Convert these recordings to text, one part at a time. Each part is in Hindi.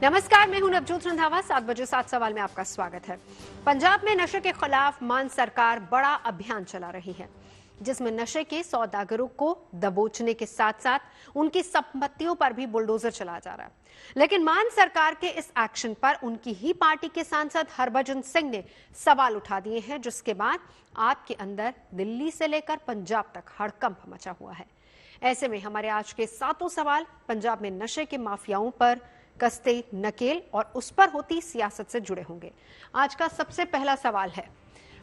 नमस्कार, मैं हूं नवजोत रंधावा। 7 बजे 7 सवाल में आपका स्वागत है। पंजाब में नशे के खिलाफ मान सरकार बड़ा अभियान चला रही है, जिसमें नशे के सौदागरों को दबोचने के साथ साथ उनकी संपत्तियों पर भी बुलडोजर चलाया जा रहा है। लेकिन मान सरकार के इस एक्शन पर उनकी ही पार्टी के सांसद हरभजन सिंह ने सवाल उठा दिए हैं, जिसके बाद आपके अंदर दिल्ली से लेकर पंजाब तक हड़कंप मचा हुआ है। ऐसे में हमारे आज के 7 सवाल पंजाब में नशे के माफियाओं पर कसते नकेल और उस पर होती सियासत से जुड़े होंगे। आज का सबसे पहला सवाल है,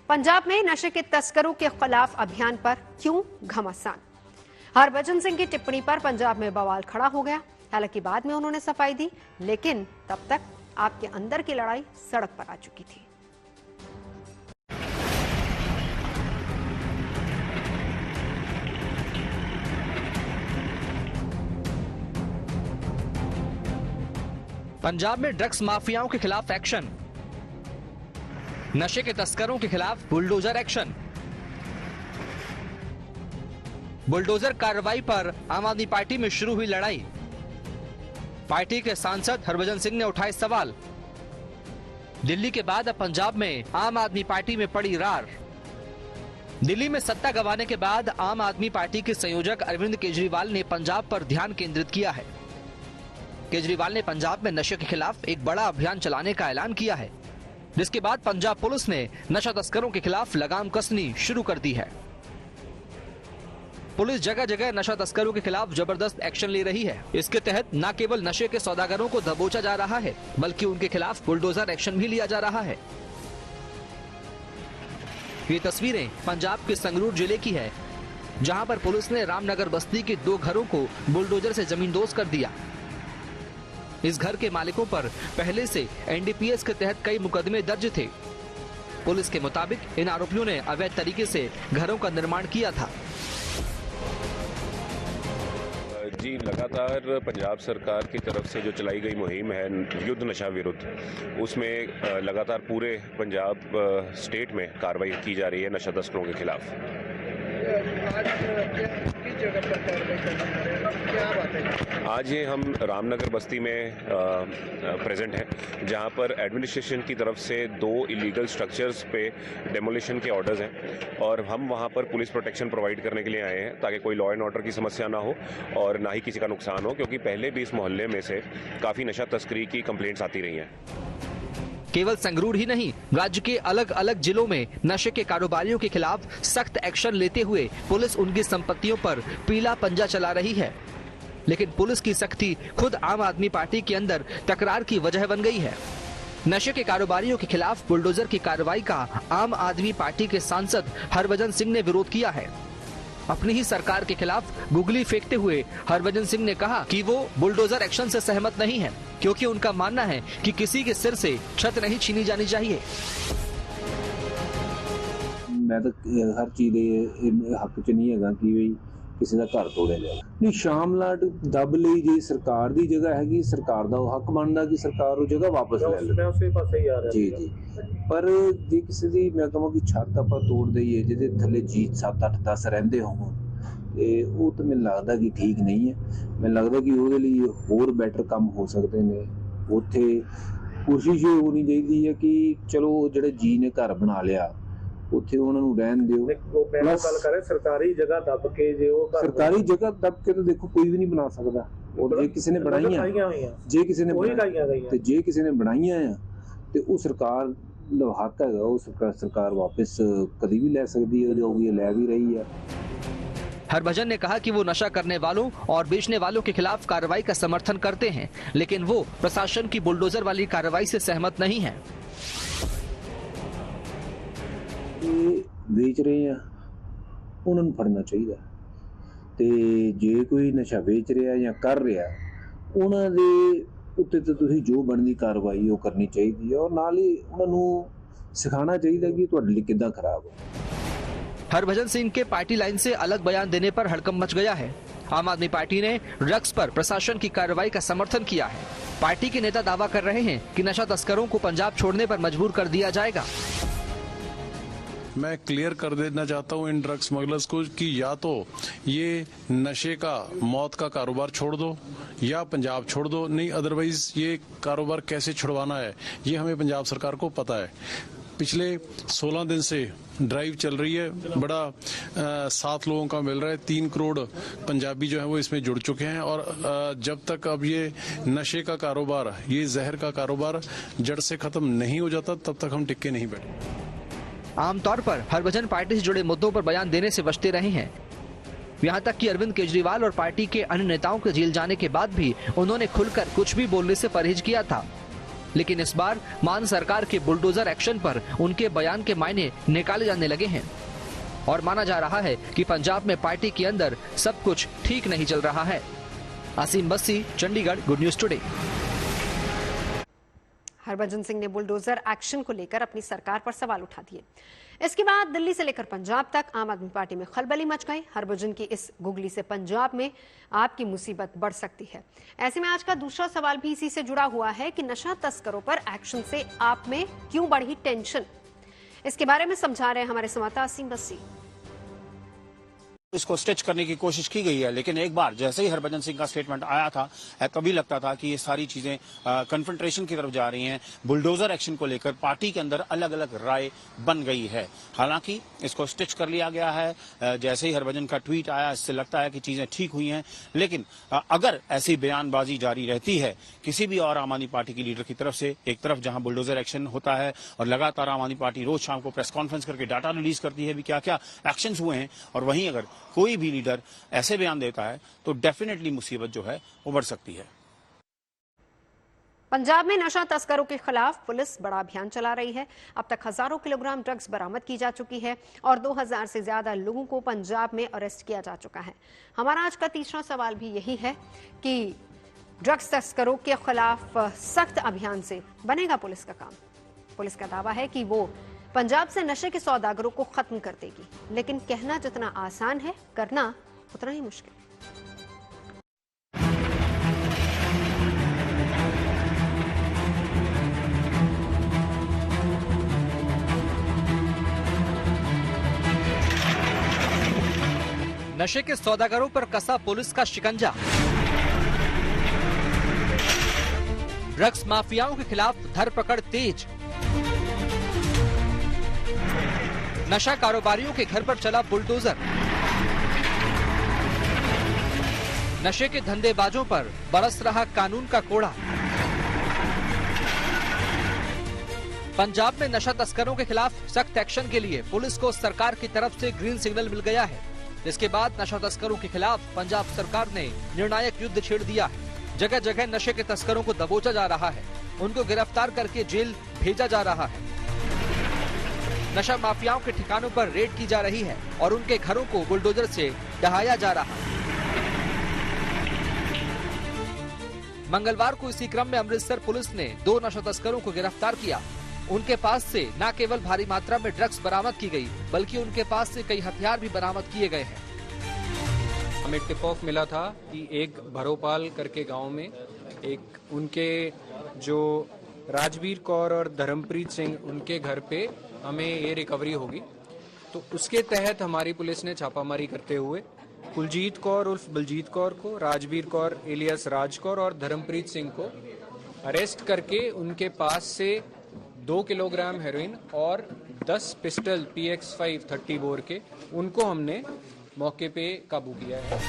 पंजाब में नशे के तस्करों के खिलाफ अभियान पर क्यों घमासान? हरभजन सिंह की टिप्पणी पर पंजाब में बवाल खड़ा हो गया। हालांकि बाद में उन्होंने सफाई दी, लेकिन तब तक आपके अंदर की लड़ाई सड़क पर आ चुकी थी। पंजाब में ड्रग्स माफियाओं के खिलाफ एक्शन, नशे के तस्करों के खिलाफ बुलडोजर एक्शन। बुलडोजर कार्रवाई पर आम आदमी पार्टी में शुरू हुई लड़ाई। पार्टी के सांसद हरभजन सिंह ने उठाए सवाल। दिल्ली के बाद अब पंजाब में आम आदमी पार्टी में पड़ी रार। दिल्ली में सत्ता गंवाने के बाद आम आदमी पार्टी के संयोजक अरविंद केजरीवाल ने पंजाब पर ध्यान केंद्रित किया है। केजरीवाल ने पंजाब में नशे के खिलाफ एक बड़ा अभियान चलाने का ऐलान किया है, जिसके बाद पंजाब पुलिस ने नशा तस्करों के खिलाफ लगाम कसनी शुरू कर दी है। पुलिस जगह जगह नशा तस्करों के खिलाफ जबरदस्त एक्शन ले रही है। इसके तहत न केवल नशे के सौदागरों को दबोचा जा रहा है, बल्कि उनके खिलाफ बुलडोजर एक्शन भी लिया जा रहा है। ये तस्वीरें पंजाब के संगरूर जिले की है, जहां पर पुलिस ने रामनगर बस्ती के 2 घरों को बुलडोजर से जमींदोज कर दिया। इस घर के मालिकों पर पहले से एनडीपीएस के तहत कई मुकदमे दर्ज थे। पुलिस के मुताबिक इन आरोपियों ने अवैध तरीके से घरों का निर्माण किया था। जी, लगातार पंजाब सरकार की तरफ से जो चलाई गई मुहिम है युद्ध नशा विरुद्ध, उसमें लगातार पूरे पंजाब स्टेट में कार्रवाई की जा रही है नशा तस्करों के खिलाफ। आज ये हम रामनगर बस्ती में प्रेजेंट हैं, जहां पर एडमिनिस्ट्रेशन की तरफ से 2 इलीगल स्ट्रक्चर्स पे डेमोलिशन के ऑर्डर्स हैं और हम वहां पर पुलिस प्रोटेक्शन प्रोवाइड करने के लिए आए हैं, ताकि कोई लॉ एंड ऑर्डर की समस्या ना हो और ना ही किसी का नुकसान हो, क्योंकि पहले भी इस मोहल्ले में से काफ़ी नशा तस्करी की कंप्लेंट्स आती रही हैं। केवल संगरूर ही नहीं, राज्य के अलग अलग जिलों में नशे के कारोबारियों के खिलाफ सख्त एक्शन लेते हुए पुलिस उनकी संपत्तियों पर पीला पंजा चला रही है। लेकिन पुलिस की सख्ती खुद आम आदमी पार्टी के अंदर तकरार की वजह बन गई है। नशे के कारोबारियों के खिलाफ बुलडोजर की कार्रवाई का आम आदमी पार्टी के सांसद हरभजन सिंह ने विरोध किया है। अपनी ही सरकार के खिलाफ गुगली फेंकते हुए हरभजन सिंह ने कहा कि वो बुलडोजर एक्शन से सहमत नहीं है, क्योंकि उनका मानना है कि किसी के सिर से छत नहीं छीनी जानी चाहिए। मैं तो हर चीज हक च नहीं है कि किसी का घर तोड़िया जाए। नहीं, शामलाट दब ली जी सरकार की जगह हैगी, सरकार का हक बनता कि सरकार वो जगह वापस ले ले। जी जी, पर जे किसी की मैं कहां कि छत आप तोड़ दईए जिहदे थले जी 7 8 10 रहिंदे होण, ते वो तो मैनूं लगदा कि ठीक नहीं है। मैनूं लगदा कि ਉਹਦੇ ਲਈ होर बैटर काम हो सकते ने। उत्थे कोशिश ये होनी चाहिए है कि चलो ਜਿਹੜੇ जी ने घर बना लिया ਉੱਥੇ ਉਹਨਾਂ ਨੂੰ ਰਹਿਣ ਦਿਓ। प्लस गल करे सरकारी जगह दब के जे वो सरकारी जगह दब के तो देखो कोई भी नहीं बना सकता। और जे किसी ने बनाईयां, जे किसी ने ते जे किसी ने बनाईयां आ ते वो सरकार ਦਾ हक है, वो सरकार वापस कभी भी ले सकती है, जो भी ले भी रही है। हरभजन ने कहा कि वो नशा करने वालों और बेचने वालों के खिलाफ कार्रवाई का समर्थन करते हैं, लेकिन वो प्रशासन की बुलडोजर वाली कार्रवाई से सहमत नहीं है। बेच रहे हैं उन्होंने फड़ना चाहिए, ते जे कोई नशा बेच रहा या कर रहा उन्होंने उत्ते तो तुसीं जो बनती कार्रवाई वो करनी चाहिए और नाल ही उन्होंने सिखाना चाहिए कि तुहाडे लई किद्दां खराब हो। हरभजन सिंह के पार्टी लाइन से अलग बयान देने पर हड़कंप मच गया है। आम आदमी पार्टी ने ड्रग्स पर प्रशासन की कार्रवाई का समर्थन किया है। पार्टी के नेता दावा कर रहे हैं कि नशा तस्करों को पंजाब छोड़ने पर मजबूर कर दिया जाएगा। मैं क्लियर कर देना चाहता हूं इन ड्रग स्मगलर्स को कि या तो ये नशे का मौत का कारोबार छोड़ दो या पंजाब छोड़ दो, नहीं अदरवाइज ये कारोबार कैसे छुड़वाना है ये हमें पंजाब सरकार को पता है। पिछले 16 दिन से ड्राइव चल रही है, बड़ा 7 लोगों का मिल रहा है, 3 करोड़ पंजाबी जो है वो इसमें जुड़ चुके हैं और जब तक अब ये नशे का कारोबार, ये जहर का कारोबार जड़ से खत्म नहीं हो जाता तब तक हम टिके नहीं बैठे। आमतौर पर हरभजन पार्टी से जुड़े मुद्दों पर बयान देने से बचते रहे हैं। यहाँ तक कि अरविंद केजरीवाल और पार्टी के अन्य नेताओं के जेल जाने के बाद भी उन्होंने खुलकर कुछ भी बोलने से परहेज किया था। लेकिन इस बार मान सरकार के बुलडोजर एक्शन पर उनके बयान के मायने निकाले जाने लगे हैं और माना जा रहा है कि पंजाब में पार्टी के अंदर सब कुछ ठीक नहीं चल रहा है। Aseem Bassi, Chandigarh, good news today. Harbhajan Singh ने बुलडोजर एक्शन को लेकर अपनी सरकार पर सवाल उठा दिए। इसके बाद दिल्ली से लेकर पंजाब तक आम आदमी पार्टी में खलबली मच गई। हरभजन की इस गुगली से पंजाब में आपकी मुसीबत बढ़ सकती है। ऐसे में आज का दूसरा सवाल भी इसी से जुड़ा हुआ है कि नशा तस्करों पर एक्शन से आप में क्यों बढ़ी टेंशन। इसके बारे में समझा रहे हैं हमारे संवाददाता असीम बस्सी। इसको स्टिच करने की कोशिश की गई है, लेकिन एक बार जैसे ही हरभजन सिंह का स्टेटमेंट आया था तभी लगता था कि ये सारी चीजें कन्फ्रंटेशन की तरफ जा रही हैं। बुलडोजर एक्शन को लेकर पार्टी के अंदर अलग अलग राय बन गई है। हालांकि इसको स्टिच कर लिया गया है। जैसे ही हरभजन का ट्वीट आया इससे लगता है कि चीजें ठीक हुई हैं, लेकिन अगर ऐसी बयानबाजी जारी रहती है किसी भी और आम आदमी पार्टी की लीडर की तरफ से, एक तरफ जहां बुलडोजर एक्शन होता है और लगातार आम आदमी पार्टी रोज शाम को प्रेस कॉन्फ्रेंस करके डाटा रिलीज करती है भी क्या क्या एक्शन हुए हैं, और वहीं अगर कोई भी लीडर ऐसे बयान देता है तो डेफिनेटली मुसीबत जो है वो बढ़ सकती है। पंजाब में नशा तस्करों के खिलाफ पुलिस बड़ा अभियान चला रही है। अब तक हजारों किलोग्राम ड्रग्स बरामद की जा चुकी है और 2000 से ज्यादा लोगों को पंजाब में अरेस्ट किया जा चुका है। हमारा आज का तीसरा सवाल भी यही है कि ड्रग्स तस्करों के खिलाफ सख्त अभियान से बनेगा पुलिस का काम। पुलिस का दावा है कि वो पंजाब से नशे के सौदागरों को खत्म कर देगी, लेकिन कहना जितना आसान है करना उतना ही मुश्किल। नशे के सौदागरों पर कसा पुलिस का शिकंजा। ड्रग्स माफियाओं के खिलाफ धरपकड़ तेज। नशा कारोबारियों के घर पर चला बुलडोजर। नशे के धंधेबाजों पर बरस रहा कानून का कोड़ा। पंजाब में नशा तस्करों के खिलाफ सख्त एक्शन के लिए पुलिस को सरकार की तरफ से ग्रीन सिग्नल मिल गया है। इसके बाद नशा तस्करों के खिलाफ पंजाब सरकार ने निर्णायक युद्ध छेड़ दिया है। जगह जगह नशे के तस्करों को दबोचा जा रहा है, उनको गिरफ्तार करके जेल भेजा जा रहा है। नशा माफियाओं के ठिकानों पर रेड की जा रही है और उनके घरों को बुलडोजर से ढहाया जा रहा है। मंगलवार को इसी क्रम में अमृतसर पुलिस ने 2 नशा तस्करों को गिरफ्तार किया। उनके पास से न केवल भारी मात्रा में ड्रग्स बरामद की गई, बल्कि उनके पास से कई हथियार भी बरामद किए गए हैं। हमें टिप ऑफ मिला था कि एक भरोपाल करके गांव में एक उनके जो राजवीर कौर और धर्मप्रीत सिंह, उनके घर पे हमें ये रिकवरी होगी। तो उसके तहत हमारी पुलिस ने छापामारी करते हुए कुलजीत कौर उर्फ बलजीत कौर को, राजवीर कौर एलियस राज कौर और धर्मप्रीत सिंह को अरेस्ट करके उनके पास से 2 किलोग्राम हेरोइन और 10 पिस्टल PX-5 30 बोर के, उनको हमने मौके पे काबू किया है।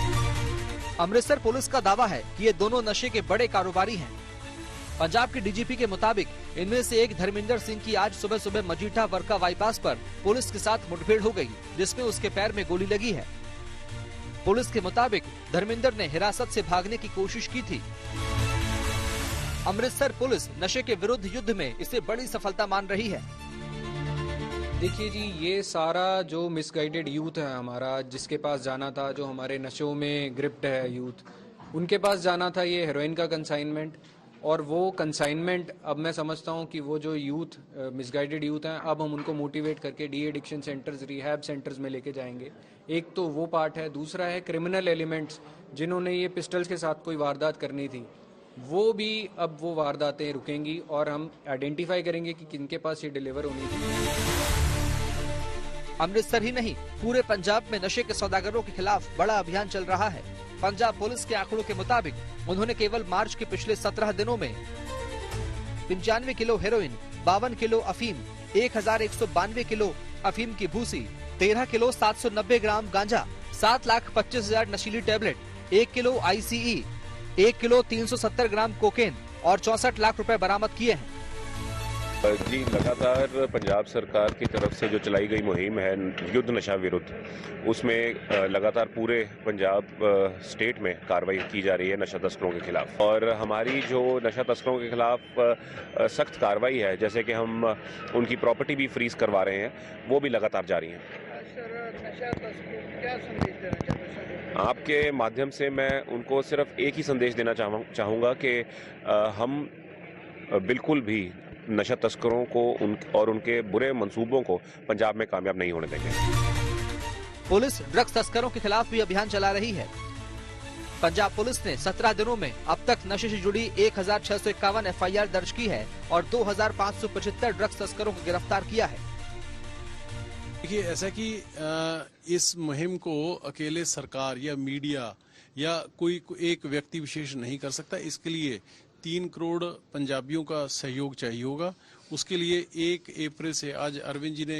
अमृतसर पुलिस का दावा है कि ये दोनों नशे के बड़े कारोबारी हैं। पंजाब के डीजीपी के मुताबिक इनमें से एक धर्मिंदर सिंह की आज सुबह सुबह मजीठा वर्का बाईपास पर पुलिस के साथ मुठभेड़ हो गई, जिसमें उसके पैर में गोली लगी है। पुलिस के मुताबिक धर्मिंदर ने हिरासत से भागने की कोशिश की थी। अमृतसर पुलिस नशे के विरुद्ध युद्ध में इसे बड़ी सफलता मान रही है। देखिए जी, ये सारा जो मिसगाइडेड यूथ है हमारा, जिसके पास जाना था, जो हमारे नशों में ग्रिप्ट है यूथ, उनके पास जाना था ये हेरोइन का कंसाइनमेंट। और वो कंसाइनमेंट अब मैं समझता हूँ कि वो जो यूथ मिसगाइडेड यूथ हैं, अब हम उनको मोटिवेट करके de addiction centres, rehab centres में लेके जाएंगे। एक तो वो पार्ट है। दूसरा है क्रिमिनल एलिमेंट्स, जिन्होंने ये पिस्टल्स के साथ कोई वारदात करनी थी, वो भी अब वो वारदातें रुकेंगी और हम आइडेंटिफाई करेंगे कि किनके पास ये डिलीवर होनी थी। अमृतसर ही नहीं, पूरे पंजाब में नशे के सौदागरों के खिलाफ बड़ा अभियान चल रहा है। पंजाब पुलिस के आंकड़ों के मुताबिक उन्होंने केवल मार्च के पिछले 17 दिनों में 95 किलो हेरोइन, 52 किलो अफीम, 1192 किलो अफीम की भूसी, 13 किलो 790 ग्राम गांजा, 7,25,000 नशीली टैबलेट, 1 किलो ICE, 1 किलो 370 ग्राम कोकेन और 64 लाख रुपए बरामद किए हैं। जी, लगातार पंजाब सरकार की तरफ से जो चलाई गई मुहिम है युद्ध नशा विरुद्ध, उसमें लगातार पूरे पंजाब स्टेट में कार्रवाई की जा रही है नशा तस्करों के खिलाफ। और हमारी जो नशा तस्करों के खिलाफ सख्त कार्रवाई है, जैसे कि हम उनकी प्रॉपर्टी भी फ्रीज करवा रहे हैं, वो भी लगातार जारी है। आपके माध्यम से मैं उनको सिर्फ एक ही संदेश देना चाहूँगा कि हम बिल्कुल भी नशा तस्करों को और उनके बुरे मंसूबों को पंजाब में कामयाब नहीं होने देंगे। पुलिस ड्रग्स तस्करों के खिलाफ भी अभियान चला रही है। पंजाब पुलिस ने 17 दिनों में अब तक नशे से जुड़ी 1651 FIR दर्ज की है और 2575 ड्रग्स तस्करों को गिरफ्तार किया है। देखिए, ऐसा कि इस मुहिम को अकेले सरकार या मीडिया या कोई एक व्यक्ति विशेष नहीं कर सकता। इसके लिए 3 करोड़ पंजाबियों का सहयोग चाहिए होगा। उसके लिए 1 अप्रैल से आज अरविंद जी ने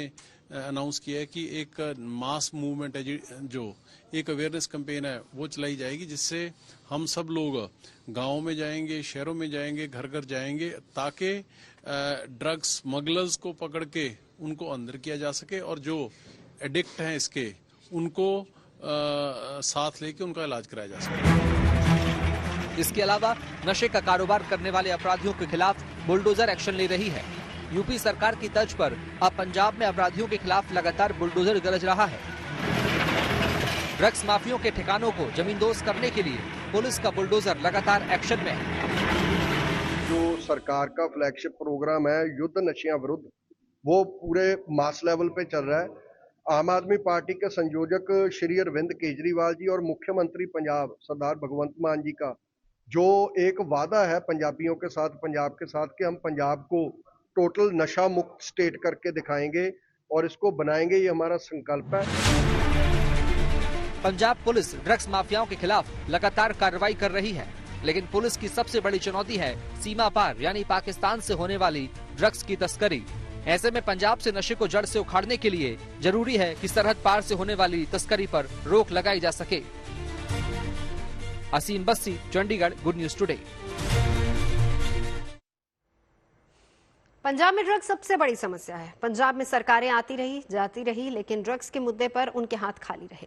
अनाउंस किया है कि एक मास मूवमेंट है, जो एक अवेयरनेस कैंपेन है, वो चलाई जाएगी, जिससे हम सब लोग गाँव में जाएंगे, शहरों में जाएंगे, घर घर जाएंगे, ताकि ड्रग्स स्मगलर्स को पकड़ के उनको अंदर किया जा सके और जो एडिक्ट हैं इसके, उनको साथ लेके उनका इलाज कराया जा सके। इसके अलावा नशे का कारोबार करने वाले अपराधियों के खिलाफ बुलडोजर एक्शन ले रही है। यूपी सरकार की तर्ज पर अब पंजाब में अपराधियों के खिलाफ लगातार बुलडोजर गरज रहा है। ड्रग्स माफियों के ठिकानों को जमींदोज करने के लिए पुलिस का बुलडोजर लगातार एक्शन में है। जो सरकार का फ्लैगशिप प्रोग्राम है युद्ध नशिया विरुद्ध, वो पूरे मास लेवल पे चल रहा है। आम आदमी पार्टी के संयोजक श्री अरविंद केजरीवाल जी और मुख्यमंत्री पंजाब सरदार भगवंत मान जी का जो एक वादा है पंजाबियों के साथ, पंजाब के साथ, कि हम पंजाब को टोटल नशा मुक्त स्टेट करके दिखाएंगे और इसको बनाएंगे, ये हमारा संकल्प है। पंजाब पुलिस ड्रग्स माफियाओं के खिलाफ लगातार कार्रवाई कर रही है, लेकिन पुलिस की सबसे बड़ी चुनौती है सीमा पार यानी पाकिस्तान से होने वाली ड्रग्स की तस्करी। ऐसे में पंजाब से नशे को जड़ से उखाड़ने के लिए जरूरी है कि सरहद पार से होने वाली तस्करी पर रोक लगाई जा सके। Aseem Bassi, Chandigarh, good news today. Punjab में ड्रग्स सबसे बड़ी समस्या है। पंजाब में सरकारें आती रही जाती रही, लेकिन ड्रग्स के मुद्दे पर उनके हाथ खाली रहे।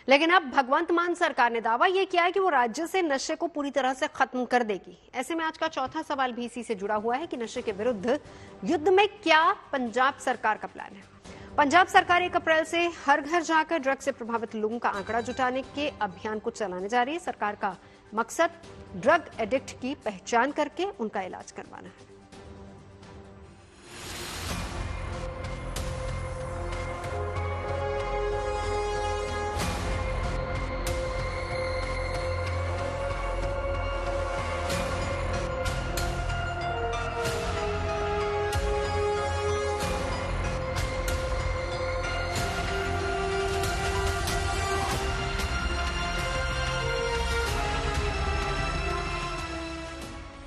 लेकिन अब भगवंत मान सरकार ने दावा यह किया है कि वो राज्य से नशे को पूरी तरह से खत्म कर देगी। ऐसे में आज का चौथा सवाल भी इसी से जुड़ा हुआ है कि नशे के विरुद्ध युद्ध में क्या पंजाब सरकार का प्लान है। पंजाब सरकार 1 अप्रैल से हर घर जाकर ड्रग्स से प्रभावित लोगों का आंकड़ा जुटाने के अभियान को चलाने जा रही है। सरकार का मकसद ड्रग एडिक्ट की पहचान करके उनका इलाज करवाना है।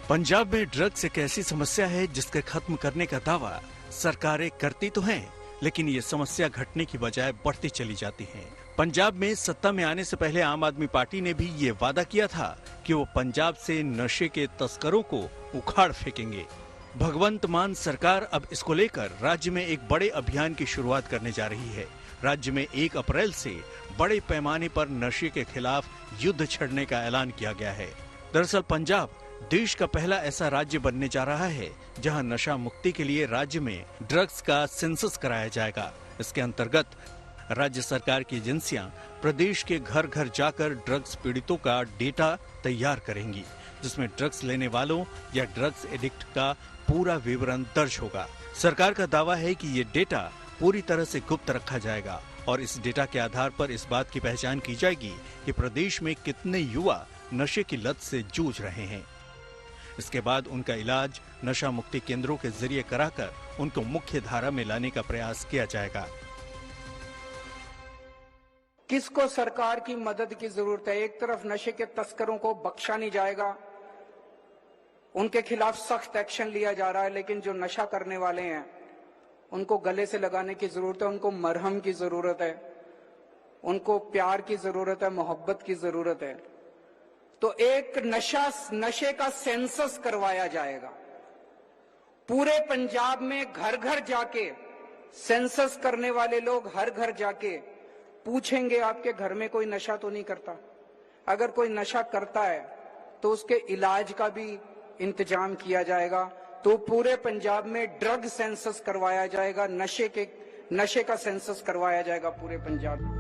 पंजाब में ड्रग्स एक ऐसी समस्या है जिसके खत्म करने का दावा सरकारें करती तो हैं, लेकिन ये समस्या घटने की बजाय बढ़ती चली जाती है। पंजाब में सत्ता में आने से पहले आम आदमी पार्टी ने भी ये वादा किया था कि वो पंजाब से नशे के तस्करों को उखाड़ फेंकेंगे। भगवंत मान सरकार अब इसको लेकर राज्य में एक बड़े अभियान की शुरुआत करने जा रही है। राज्य में 1 अप्रैल से बड़े पैमाने पर नशे के खिलाफ युद्ध छेड़ने का ऐलान किया गया है। दरअसल पंजाब देश का पहला ऐसा राज्य बनने जा रहा है जहां नशा मुक्ति के लिए राज्य में ड्रग्स का सेंसस कराया जाएगा। इसके अंतर्गत राज्य सरकार की एजेंसियां प्रदेश के घर घर जाकर ड्रग्स पीड़ितों का डेटा तैयार करेंगी, जिसमें ड्रग्स लेने वालों या ड्रग्स एडिक्ट का पूरा विवरण दर्ज होगा। सरकार का दावा है कि ये डेटा पूरी तरह से गुप्त रखा जाएगा और इस डेटा के आधार पर इस बात की पहचान की जाएगी कि प्रदेश में कितने युवा नशे की लत से जूझ रहे हैं। इसके बाद उनका इलाज नशा मुक्ति केंद्रों के जरिए कराकर उनको मुख्य धारा में लाने का प्रयास किया जाएगा। किसको सरकार की मदद की जरूरत है। एक तरफ नशे के तस्करों को बख्शा नहीं जाएगा, उनके खिलाफ सख्त एक्शन लिया जा रहा है, लेकिन जो नशा करने वाले हैं उनको गले से लगाने की जरूरत है, उनको मरहम की जरूरत है, उनको प्यार की जरूरत है, मोहब्बत की जरूरत है। तो एक नशे का सेंसस करवाया जाएगा। पूरे पंजाब में घर घर जाके सेंसस करने वाले लोग हर घर जाके पूछेंगे आपके घर में कोई नशा तो नहीं करता। अगर कोई नशा करता है तो उसके इलाज का भी इंतजाम किया जाएगा। तो पूरे पंजाब में ड्रग सेंसस करवाया जाएगा, नशे का सेंसस करवाया जाएगा पूरे पंजाब में।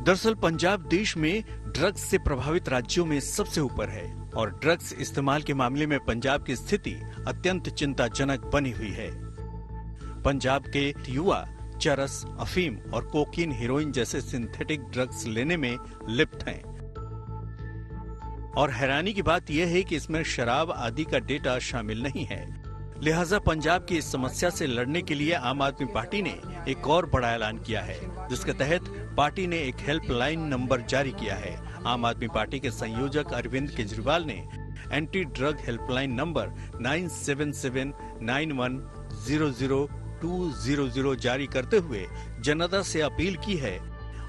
दरअसल पंजाब देश में ड्रग्स से प्रभावित राज्यों में सबसे ऊपर है और ड्रग्स इस्तेमाल के मामले में पंजाब की स्थिति अत्यंत चिंताजनक बनी हुई है। पंजाब के युवा चरस, अफीम और कोकीन, हेरोइन जैसे सिंथेटिक ड्रग्स लेने में लिप्त हैं। और हैरानी की बात यह है कि इसमें शराब आदि का डेटा शामिल नहीं है। लिहाजा पंजाब की इस समस्या से लड़ने के लिए आम आदमी पार्टी ने एक और बड़ा ऐलान किया है, जिसके तहत पार्टी ने एक हेल्पलाइन नंबर जारी किया है। आम आदमी पार्टी के संयोजक अरविंद केजरीवाल ने एंटी ड्रग हेल्पलाइन नंबर 9779100200 जारी करते हुए जनता से अपील की है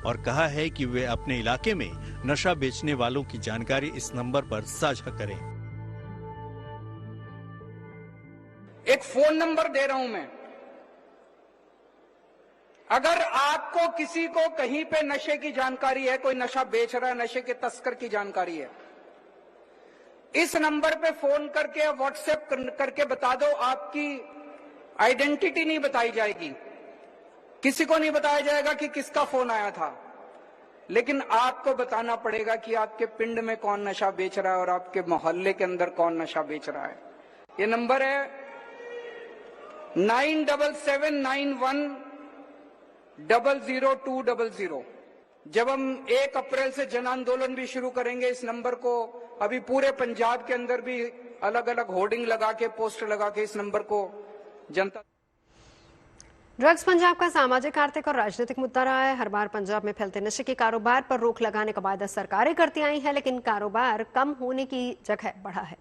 और कहा है कि वे अपने इलाके में नशा बेचने वालों की जानकारी इस नंबर पर साझा करें। एक फोन नंबर दे रहा हूं मैं। अगर आपको किसी को कहीं पे नशे की जानकारी है, कोई नशा बेच रहा है, नशे के तस्कर की जानकारी है, इस नंबर पे फोन करके व्हाट्सएप करके बता दो। आपकी आइडेंटिटी नहीं बताई जाएगी, किसी को नहीं बताया जाएगा कि किसका फोन आया था, लेकिन आपको बताना पड़ेगा कि आपके पिंड में कौन नशा बेच रहा है और आपके मोहल्ले के अंदर कौन नशा बेच रहा है। ये नंबर है 9779100200। जब हम 1 अप्रैल से जन आंदोलन भी शुरू करेंगे, इस नंबर को अभी पूरे पंजाब के अंदर भी अलग अलग होर्डिंग लगा के, पोस्टर लगा के इस नंबर को जनता। ड्रग्स पंजाब का सामाजिक, आर्थिक और राजनीतिक मुद्दा रहा है। हर बार पंजाब में फैलते नशे के कारोबार पर रोक लगाने का वायदा सरकारें करती आई हैं, लेकिन कारोबार कम होने की जगह बढ़ा है।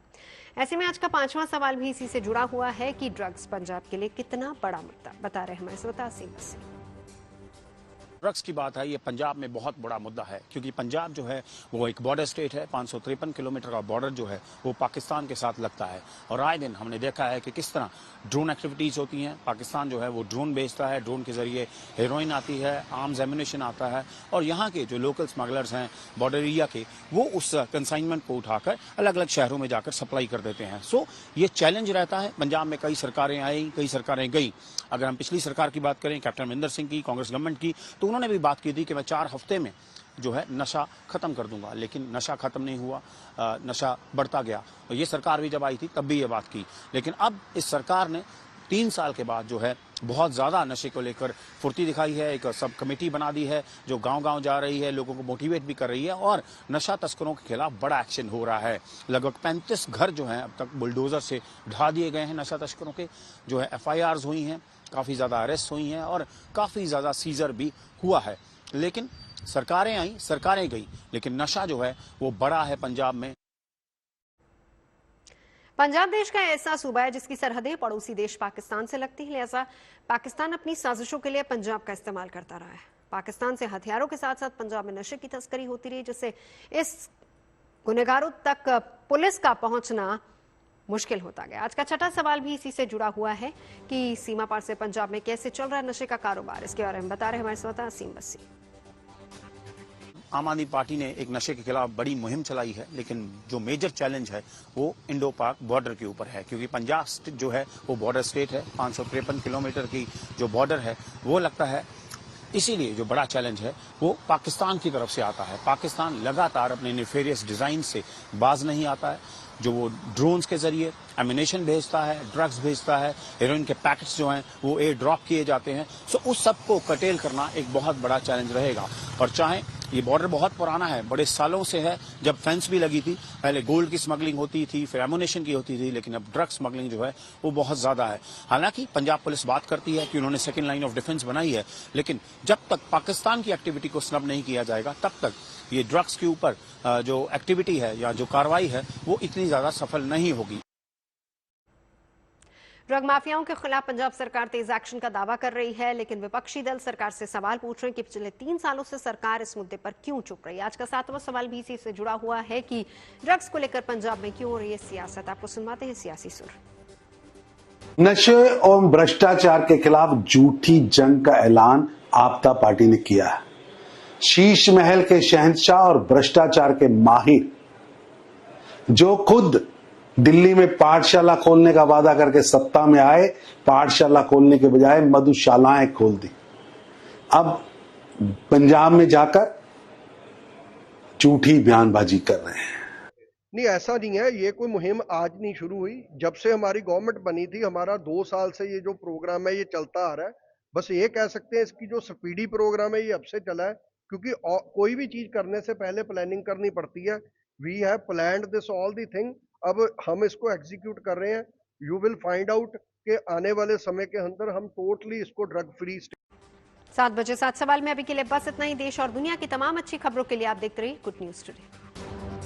ऐसे में आज का 5वां सवाल भी इसी से जुड़ा हुआ है कि ड्रग्स पंजाब के लिए कितना बड़ा मुद्दा। बता रहे हमारे श्रोता सिंह। ड्रग्स की बात है, ये पंजाब में बहुत बड़ा मुद्दा है, क्योंकि पंजाब जो है वो एक बॉर्डर स्टेट है। 553 किलोमीटर का बॉर्डर जो है वो पाकिस्तान के साथ लगता है और आए दिन हमने देखा है कि किस तरह ड्रोन एक्टिविटीज होती हैं। पाकिस्तान जो है वो ड्रोन बेचता है, ड्रोन के जरिए हेरोइन आती है, आर्म्स एम्यूनेशन आता है और यहाँ के जो लोकल स्मगलर्स हैं बॉर्डर एरिया के, वो उस कंसाइनमेंट को उठाकर अलग अलग शहरों में जाकर सप्लाई कर देते हैं। सो ये चैलेंज रहता है। पंजाब में कई सरकारें आई, कई सरकारें गई। अगर हम पिछली सरकार की बात करें, कैप्टन अमरिंदर सिंह की, कांग्रेस गवर्नमेंट की, तो उन्होंने भी बात की थी कि मैं 4 हफ्ते में जो है नशा खत्म कर दूंगा, लेकिन नशा खत्म नहीं हुआ, नशा बढ़ता गया। और ये सरकार भी जब आई थी तब भी ये बात की, लेकिन अब इस सरकार ने 3 साल के बाद जो है बहुत ज्यादा नशे को लेकर फुर्ती दिखाई है। एक सब कमेटी बना दी है जो गांव-गांव जा रही है, लोगों को मोटिवेट भी कर रही है और नशा तस्करों के खिलाफ बड़ा एक्शन हो रहा है। लगभग 35 घर जो हैं अब तक बुलडोजर से ढा दिए गए हैं नशा तस्करों के, जो है FIRs हुई हैं, काफी ज्यादा अरेस्ट हुई हैं और काफी ज्यादा सीजर भी हुआ है। लेकिन सरकारें आई, सरकारें गई, लेकिन नशा जो है वो बड़ा है पंजाब में। पंजाब देश का ऐसा सूबा है जिसकी सरहदें पड़ोसी देश पाकिस्तान से लगती है, लिहाजा पाकिस्तान अपनी साजिशों के लिए पंजाब का इस्तेमाल करता रहा है। पाकिस्तान से हथियारों के साथ साथ पंजाब में नशे की तस्करी होती रही, जिससे इस गुनहगारों तक पुलिस का पहुंचना मुश्किल होता गया। आज का 6ठा सवाल भी इसी से जुड़ा हुआ है कि सीमा पार से पंजाब में कैसे चल रहा है नशे का कारोबार। इसके बारे में बता रहे हमारे श्रोता असीम बस्सी। आम आदमी पार्टी ने एक नशे के खिलाफ बड़ी मुहिम चलाई है, लेकिन जो मेजर चैलेंज है वो इंडो पाक बॉर्डर के ऊपर है, क्योंकि पंजाब जो है वो बॉर्डर स्टेट है। 553 किलोमीटर की जो बॉर्डर है वो लगता है, इसीलिए जो बड़ा चैलेंज है वो पाकिस्तान की तरफ से आता है। पाकिस्तान लगातार अपने नेफेरियस डिजाइन से बाज नहीं आता है, जो वो ड्रोन्स के जरिए एम्यूनेशन भेजता है, ड्रग्स भेजता है, हेरोइन के पैकेट्स जो हैं वो एयर ड्रॉप किए जाते हैं। सो उस सब को कटेल करना एक बहुत बड़ा चैलेंज रहेगा। और चाहे ये बॉर्डर बहुत पुराना है, बड़े सालों से है, जब फेंस भी लगी थी। पहले गोल्ड की स्मगलिंग होती थी, फिर एमुनेशन की होती थी, लेकिन अब ड्रग स्मगलिंग जो है वो बहुत ज्यादा है। हालांकि पंजाब पुलिस बात करती है कि उन्होंने सेकेंड लाइन ऑफ डिफेंस बनाई है, लेकिन जब तक पाकिस्तान की एक्टिविटी को स्नब नहीं किया जाएगा तब तक ये ड्रग्स के ऊपर जो एक्टिविटी है या जो कार्रवाई है वो इतनी ज्यादा सफल नहीं होगी। ड्रग माफियाओं के खिलाफ पंजाब सरकार तेज एक्शन का दावा कर रही है, लेकिन विपक्षी दल सरकार से सवाल पूछ रहे हैं कि पिछले 3 सालों से सरकार इस मुद्दे पर क्यों चुप रही है। आज का 7वां सवाल भी इसी से जुड़ा हुआ है कि ड्रग्स को लेकर पंजाब में क्यों हो रही है सियासत। आपको सुनवाते हैं सियासी सुर। नशे और भ्रष्टाचार के खिलाफ झूठी जंग का ऐलान आपदा पार्टी ने किया है। शीश महल के शहंशाह और भ्रष्टाचार के माहिर जो खुद दिल्ली में पाठशाला खोलने का वादा करके सत्ता में आए, पाठशाला खोलने के बजाय मधुशालाएं खोल दी। अब पंजाब में जाकर झूठी बयानबाजी कर रहे हैं। नहीं, ऐसा नहीं है। ये कोई मुहिम आज नहीं शुरू हुई। जब से हमारी गवर्नमेंट बनी थी, हमारा 2 साल से ये जो प्रोग्राम है ये चलता आ रहा है। बस ये कह सकते हैं इसकी जो स्पीडी प्रोग्राम है ये अब से चला है, क्योंकि कोई भी चीज करने से पहले प्लानिंग करनी पड़ती है। We have planned this all the thing. अब हम इसको एग्जीक्यूट कर रहे हैं। यू विल फाइंड आउट कि आने वाले समय के अंदर हम टोटली इसको ड्रग फ्री 7 बजे 7 सवाल में अभी के लिए बस इतना ही। देश और दुनिया की तमाम अच्छी खबरों के लिए आप देखते रहिए गुड न्यूज टुडे।